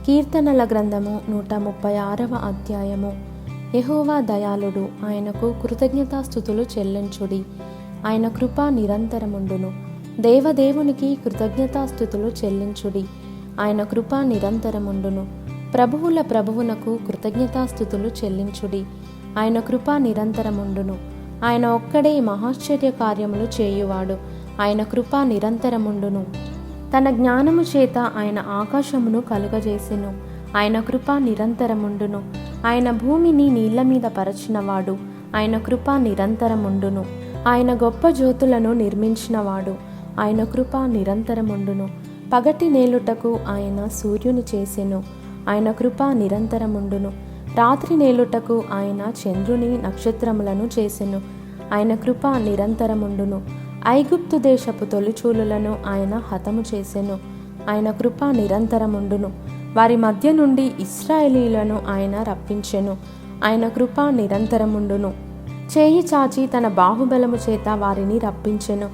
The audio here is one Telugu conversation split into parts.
కీర్తనల గ్రంథము 136వ అధ్యాయము. యెహోవా దయాళుడు, ఆయనకు కృతజ్ఞతాస్తుతులు చెల్లించుడి. ఆయన కృప నిరంతరముండును. దేవదేవునికి కృతజ్ఞతాస్తుతులు చెల్లించుడి. ఆయన కృప నిరంతరముండును. ప్రభువుల ప్రభువునకు కృతజ్ఞతాస్తుతులు చెల్లించుడి. ఆయన కృప నిరంతరముండును. ఆయన ఒక్కడే మహాశ్చర్య కార్యములు చేయువాడు. ఆయన కృప నిరంతరముండును. తన జ్ఞానము చేత ఆయన ఆకాశమును కలుగజేసెను. ఆయన కృప నిరంతరముండును. ఆయన భూమిని నీళ్ల మీద పరచినవాడు. ఆయన కృప నిరంతరముండును. ఆయన గొప్ప జ్యోతులను నిర్మించినవాడు. ఆయన కృప నిరంతరముండును. పగటి నేలుటకు ఆయన సూర్యుని చేసెను. ఆయన కృప నిరంతరముండును. రాత్రి నేలుటకు ఆయన చంద్రుని నక్షత్రములను చేసెను. ఆయన కృప నిరంతరముండును. ఐగుప్తు దేశపు తొలిచూలులను ఆయన హతము చేసెను. ఆయన కృప నిరంతరముండును. వారి మధ్య నుండి ఇశ్రాయేలీయులను ఆయన రప్పించెను. ఆయన కృప నిరంతరముండును. చేయి చాచి తన బాహుబలము చేత వారిని రప్పించెను.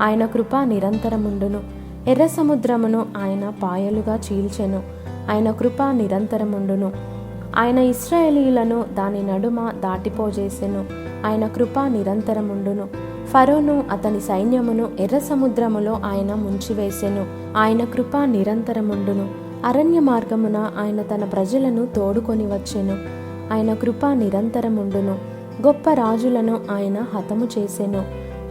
ఆయన కృప నిరంతరముండును. ఎర్ర సముద్రమును ఆయన పాయలుగా చీల్చెను. ఆయన కృప నిరంతరముండును. ఆయన ఇశ్రాయేలీయులను దాని నడుమ దాటిపోజేసెను. ఆయన కృప నిరంతరముండును. ఫరోను అతని సైన్యమును ఎర్ర సముద్రములో ఆయన ముంచివేసెను. ఆయన కృప నిరంతరముండును. అరణ్య మార్గమున ఆయన తన ప్రజలను తోడుకొని వచ్చెను. ఆయన కృప నిరంతరముండును. గొప్ప రాజులను ఆయన హతము చేసెను.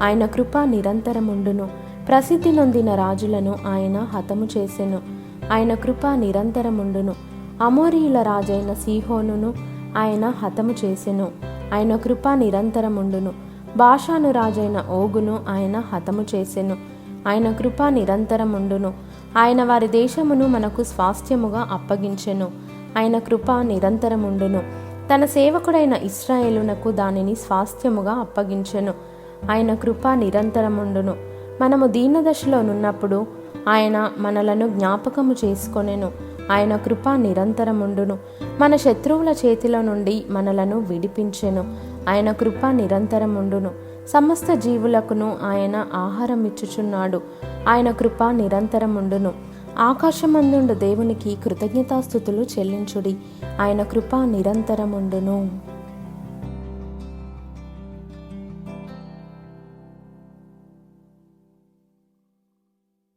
ఆయన కృప నిరంతరముండును. ప్రసిద్ధి నొందిన రాజులను ఆయన హతము చేసెను. ఆయన కృప నిరంతరముండును. అమోరీయుల రాజైన సీహోనును ఆయన హతము చేసెను. ఆయన కృప నిరంతరముండును. బాషాను రాజైన ఓగును ఆయన హతము చేసెను. ఆయన కృప నిరంతరముండును. ఆయన వారి దేశమును మనకు స్వాస్థ్యముగా అప్పగించెను. ఆయన కృప నిరంతరముండును. తన సేవకుడైన ఇశ్రాయేలునకు దానిని స్వాస్థ్యముగా అప్పగించెను. ఆయన కృప నిరంతరముండును. మనము దీనదశలో నున్నప్పుడు ఆయన మనలను జ్ఞాపకము చేసుకొనెను. ఆయన కృప నిరంతరముండును. మన శత్రువుల చేతిలో నుండి మనలను విడిపించెను. ఆయన కృప నిరంతరముండును. సమస్త జీవులకును ఆయన ఆహారం ఇచ్చుచున్నాడు. ఆయన కృప నిరంతరముండును. ఆకాశమందుండు దేవునికి కృతజ్ఞతాస్తుతులు చెల్లించుడి. ఆయన కృప నిరంతరముండును.